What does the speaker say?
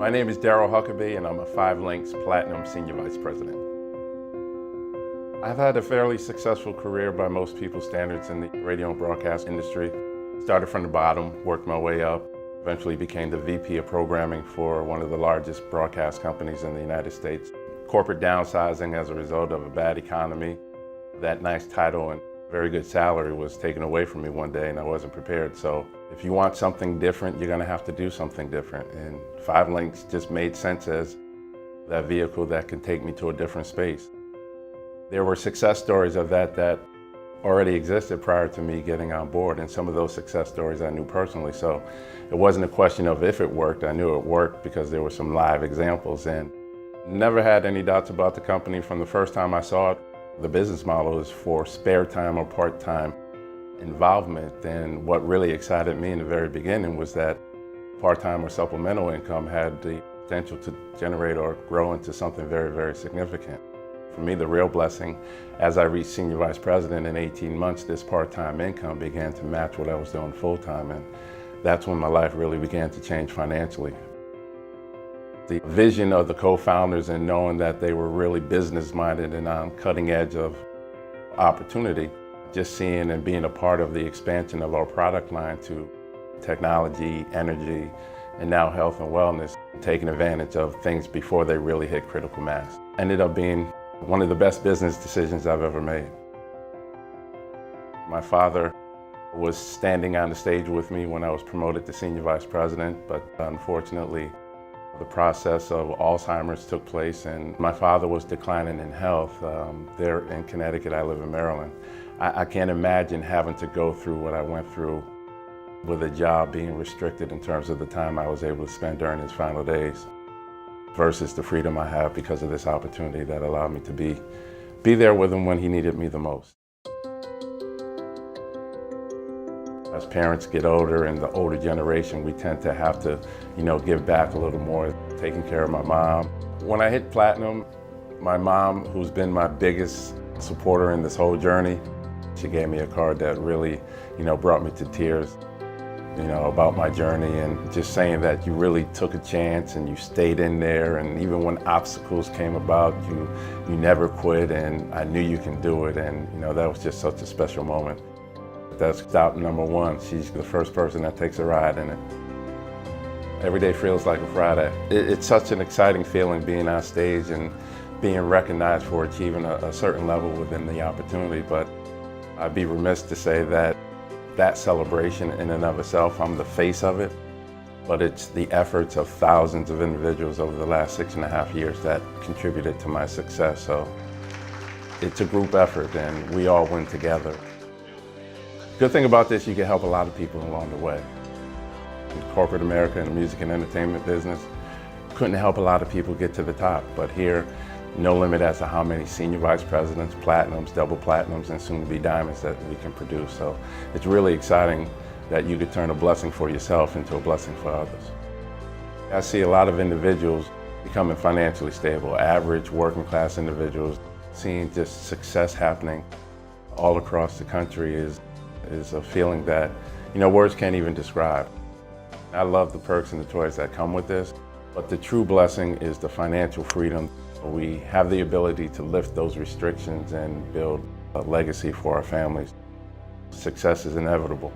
My name is Darryl Huckaby, and I'm a 5 Links Platinum Senior Vice President. I've had a fairly successful career by most people's standards in the radio and broadcast industry. Started from the bottom, worked my way up, eventually became the VP of programming for one of the largest broadcast companies in the United States. Corporate downsizing as a result of a bad economy. That nice title and very good salary was taken away from me one day, and I wasn't prepared. So if you want something different, you're gonna have to do something different. And 5 Links just made sense as that vehicle that can take me to a different space. There were success stories of that already existed prior to me getting on board, and some of those success stories I knew personally. So it wasn't a question of if it worked, I knew it worked because there were some live examples, and never had any doubts about the company from the first time I saw it. The business model is for spare time or part-time involvement, and what really excited me in the very beginning was that part-time or supplemental income had the potential to generate or grow into something very, very significant. For me, the real blessing, as I reached Senior Vice President in 18 months, this part-time income began to match what I was doing full-time, and that's when my life really began to change financially. The vision of the co-founders and knowing that they were really business-minded and on cutting edge of opportunity, just seeing and being a part of the expansion of our product line to technology, energy, and now health and wellness, taking advantage of things before they really hit critical mass. Ended up being one of the best business decisions I've ever made. My father was standing on the stage with me when I was promoted to Senior Vice President, but unfortunately, the process of Alzheimer's took place, and my father was declining in health. There in Connecticut, I live in Maryland. I can't imagine having to go through what I went through with a job being restricted in terms of the time I was able to spend during his final days, versus the freedom I have because of this opportunity that allowed me to be there with him when he needed me the most. As parents get older and the older generation, we tend to have to, give back a little more, taking care of my mom. When I hit platinum, my mom, who's been my biggest supporter in this whole journey, she gave me a card that really, brought me to tears, about my journey, and just saying that you really took a chance and you stayed in there, and even when obstacles came about, you never quit, and I knew you can do it, and that was just such a special moment. That's stop number 1. She's the first person that takes a ride in it. Every day feels like a Friday. It's such an exciting feeling being on stage and being recognized for achieving a certain level within the opportunity, but I'd be remiss to say that celebration in and of itself, I'm the face of it, but it's the efforts of thousands of individuals over the last 6.5 years that contributed to my success. So it's a group effort, and we all win together. Good thing about this, you can help a lot of people along the way. In corporate America and the music and entertainment business, couldn't help a lot of people get to the top, but here, no limit as to how many senior vice presidents, platinums, double platinums, and soon to be diamonds that we can produce. So it's really exciting that you could turn a blessing for yourself into a blessing for others. I see a lot of individuals becoming financially stable, average working class individuals. Seeing just success happening all across the country is a feeling that, words can't even describe. I love the perks and the toys that come with this, but the true blessing is the financial freedom. We have the ability to lift those restrictions and build a legacy for our families. Success is inevitable.